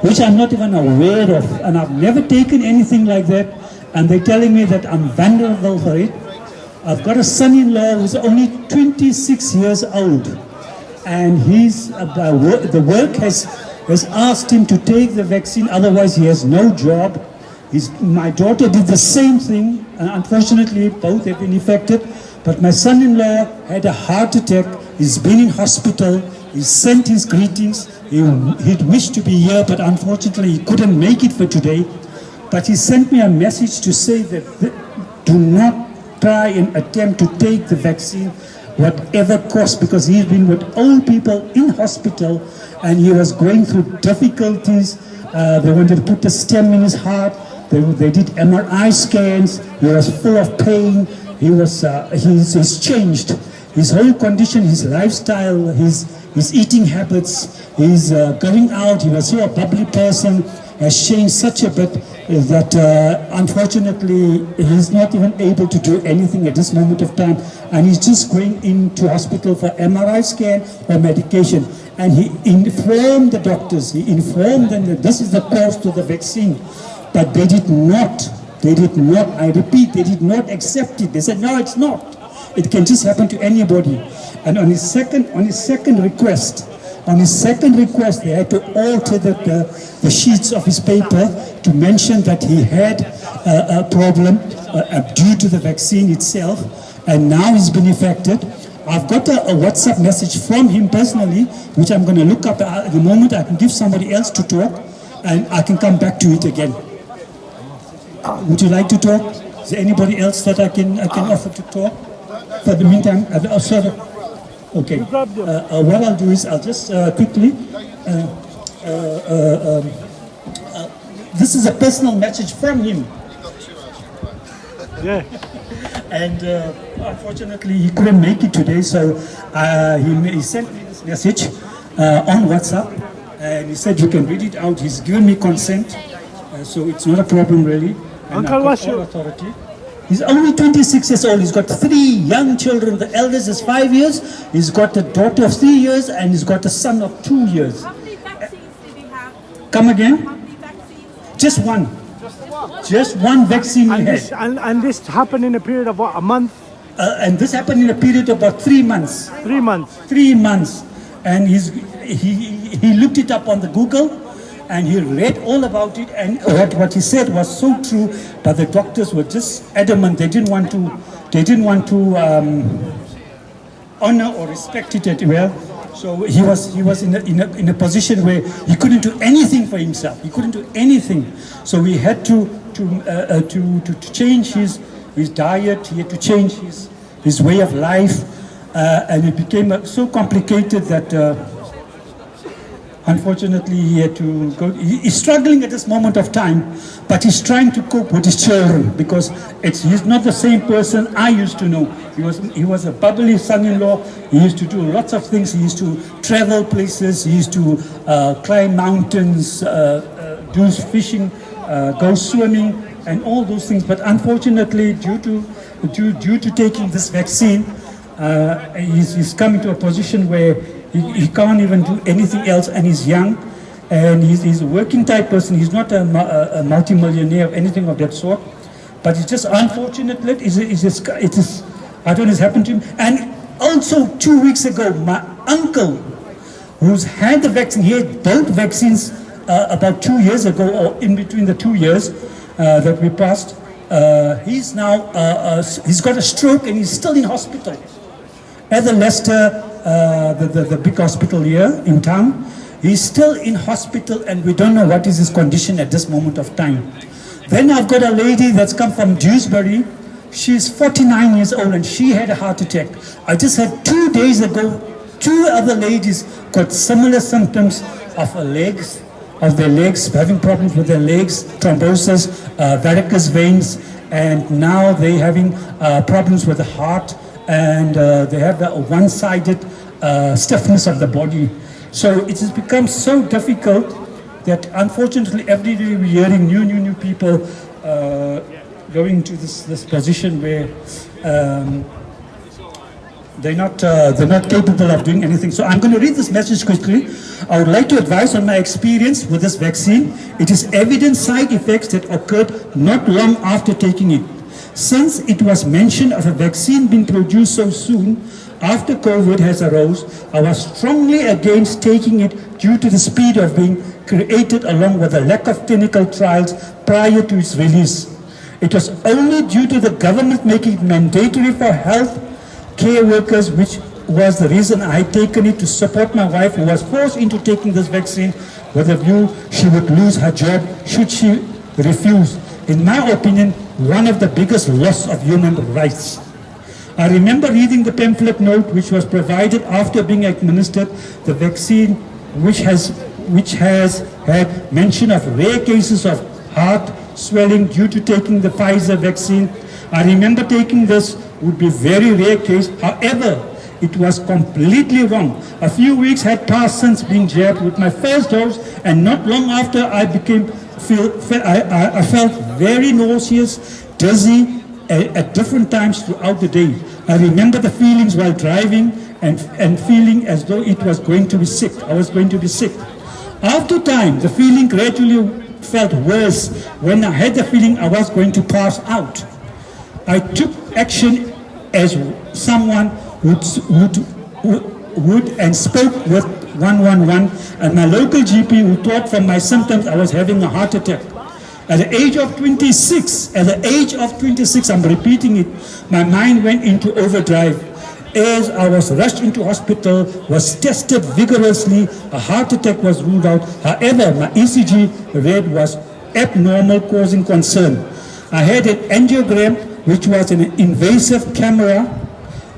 which I'm not even aware of, and I've never taken anything like that, and they're telling me that I'm vulnerable for it. I've got a son-in-law who's only 26 years old, and the work has asked him to take the vaccine, otherwise he has no job. My daughter did the same thing, and unfortunately both have been infected. But my son-in-law had a heart attack. He's been in hospital. He sent his greetings. He'd wished to be here, but unfortunately he couldn't make it for today. But he sent me a message to say that do not try and attempt to take the vaccine, whatever cost, because he's been with old people in hospital and he was going through difficulties. They wanted to put a stem in his heart. They did MRI scans. He was full of pain. He's changed. His whole condition, his lifestyle, his eating habits, his going out. He was so a bubbly person, has changed such a bit that unfortunately he's not even able to do anything at this moment of time, and he's just going into hospital for MRI scan or medication. And he informed the doctors, he informed them that this is the cost to the vaccine, but they did not, I repeat, they did not accept it. They said, no, it's not. It can just happen to anybody. And on his second request, they had to alter the sheets of his paper to mention that he had a problem due to the vaccine itself, and now he's been infected. I've got a WhatsApp message from him personally, which I'm going to look up at the moment. I can give somebody else to talk, and I can come back to it again. Would you like to talk? Is there anybody else that I can offer to talk? For the meantime, okay. What I'll do is I'll just quickly. This is a personal message from him. Yeah. And unfortunately, he couldn't make it today, so he sent me this message on WhatsApp, and he said you can read it out. He's given me consent, so it's not a problem really. And Uncle, what's your authority? He's only 26 years old. He's got 3 young children. The eldest is 5 years. He's got a daughter of 3 years, and he's got a son of 2 years. How many vaccines did he have? Come again? How many vaccines? Just one. Just one vaccine he had. And this happened in a period of what, a month? And this happened in a period of about 3 months. 3 months. 3 months. And he looked it up on the Google, and he read all about it, and what he said was so true, but the doctors were just adamant. They didn't want to honor or respect it well. So he was in a position where he couldn't do anything for himself. He couldn't do anything. So we had to change his diet. He had to change his way of life, and it became so complicated that. Unfortunately, he had to go. He's struggling at this moment of time, but he's trying to cope with his children because he's not the same person I used to know. He was a bubbly son-in-law. He used to do lots of things. He used to travel places. He used to climb mountains, do fishing, go swimming, and all those things. But unfortunately, due to taking this vaccine, he's coming to a position where he can't even do anything else, and he's young, and he's a working type person. He's not a multi-millionaire or anything of that sort, but it's just unfortunate that it is, I don't know, it's happened to him. And also 2 weeks ago, my uncle, who's had the vaccine, he had both vaccines about 2 years ago, or in between the 2 years that we passed. He's now, he's got a stroke and he's still in hospital at the Leicester, the big hospital here in town. He's still in hospital and we don't know what is his condition at this moment of time. Then I've got a lady that's come from Dewsbury. She's 49 years old and she had a heart attack. I just had 2 days ago, 2 other ladies got similar symptoms of their legs, having problems with their legs, thrombosis, varicose veins, and now they're having problems with the heart, and they have a one-sided stiffness of the body. So it has become so difficult that unfortunately every day we're hearing new people going to this position where they're not capable of doing anything. So I'm going to read this message quickly. I would like to advise on my experience with this vaccine. It is evident side effects that occurred not long after taking it. Since it was mentioned of a vaccine being produced so soon after COVID has arose, I was strongly against taking it due to the speed of being created along with the lack of clinical trials prior to its release. It was only due to the government making it mandatory for health care workers, which was the reason I had taken it to support my wife, who was forced into taking this vaccine with a view she would lose her job should she refuse. In my opinion, one of the biggest loss of human rights. I remember reading the pamphlet note which was provided after being administered the vaccine, which has had mention of rare cases of heart swelling due to taking the Pfizer vaccine. I remember taking this would be very rare case. However, it was completely wrong. A few weeks had passed since being jabbed with my first dose, and not long after I felt very nauseous, dizzy at different times throughout the day. I remember the feelings while driving and feeling as though it was going to be sick. I was going to be sick. After time, the feeling gradually felt worse when I had the feeling I was going to pass out. I took action as someone would and spoke with 111 and my local GP, who thought from my symptoms I was having a heart attack. At the age of 26, I'm repeating it, my mind went into overdrive. As I was rushed into hospital, was tested vigorously, a heart attack was ruled out. However, my ECG read was abnormal, causing concern. I had an angiogram, which was an invasive camera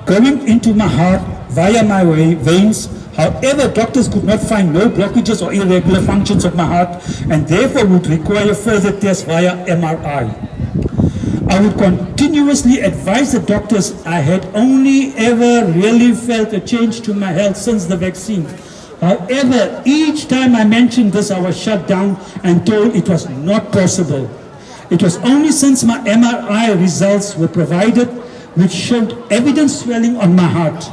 going into my heart via my veins. However, doctors could not find no blockages or irregular functions of my heart and therefore would require further tests via MRI. I would continuously advise the doctors I had only ever really felt a change to my health since the vaccine. However, each time I mentioned this, I was shut down and told it was not possible. It was only since my MRI results were provided which showed evident swelling on my heart.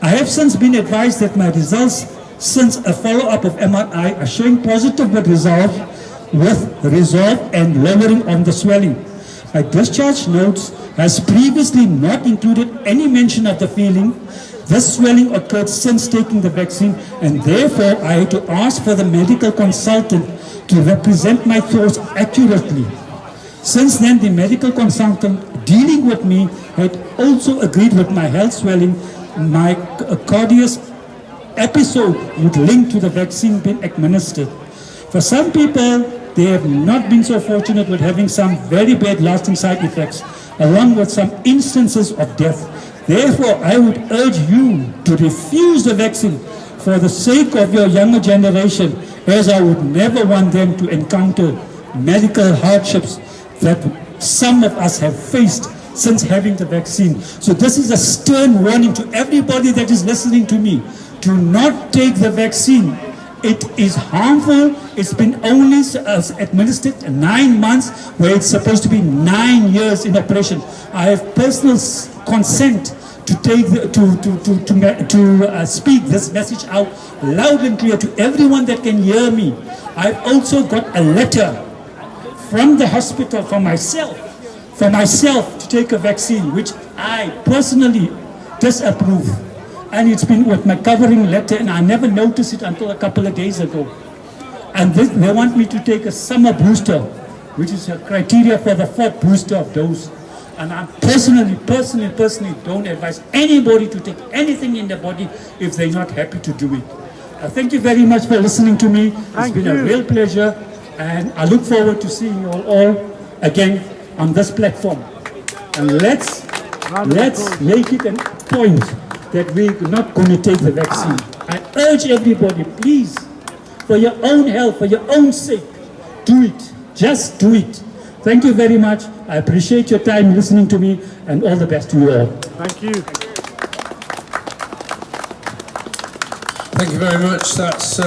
I have since been advised that my results since a follow-up of MRI are showing positive with resolve and lowering on the swelling. My discharge notes has previously not included any mention of the feeling. This swelling occurred since taking the vaccine, and therefore I had to ask for the medical consultant to represent my thoughts accurately. Since then, the medical consultant dealing with me had also agreed with my health swelling. My cardiac episode would link to the vaccine being administered. For some people, they have not been so fortunate with having some very bad lasting side effects, along with some instances of death. Therefore, I would urge you to refuse the vaccine for the sake of your younger generation, as I would never want them to encounter medical hardships that some of us have faced since having the vaccine. So this is a stern warning to everybody that is listening to me. Do not take the vaccine. It is harmful. It's been only administered 9 months, where it's supposed to be 9 years in operation. I have personal consent to take speak this message out loud and clear to everyone that can hear me. I've also got a letter from the hospital for myself to take a vaccine, which I personally disapprove. And it's been with my covering letter, and I never noticed it until a couple of days ago. And they want me to take a summer booster, which is a criteria for the 4th booster of dose. And I personally don't advise anybody to take anything in their body if they're not happy to do it. Thank you very much for listening to me. It's been a real pleasure, and I look forward to seeing you all again on this platform. And let's make it a point that we're not going to take the vaccine. I urge everybody, please, for your own health, for your own sake, do it. Just do it. Thank you very much. I appreciate your time listening to me, and all the best to you all. Thank you. Thank you very much. That's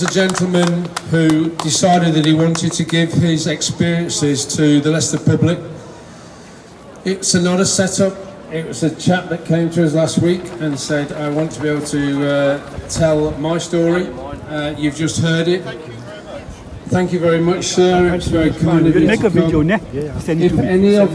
a gentleman who decided that he wanted to give his experiences to the Leicester public. It's not a setup. It was a chap that came to us last week and said, I want to be able to tell my story. You've just heard it. Thank you very much, sir. It's very kind of you to Make a video, come. ne? Send it If to me. any of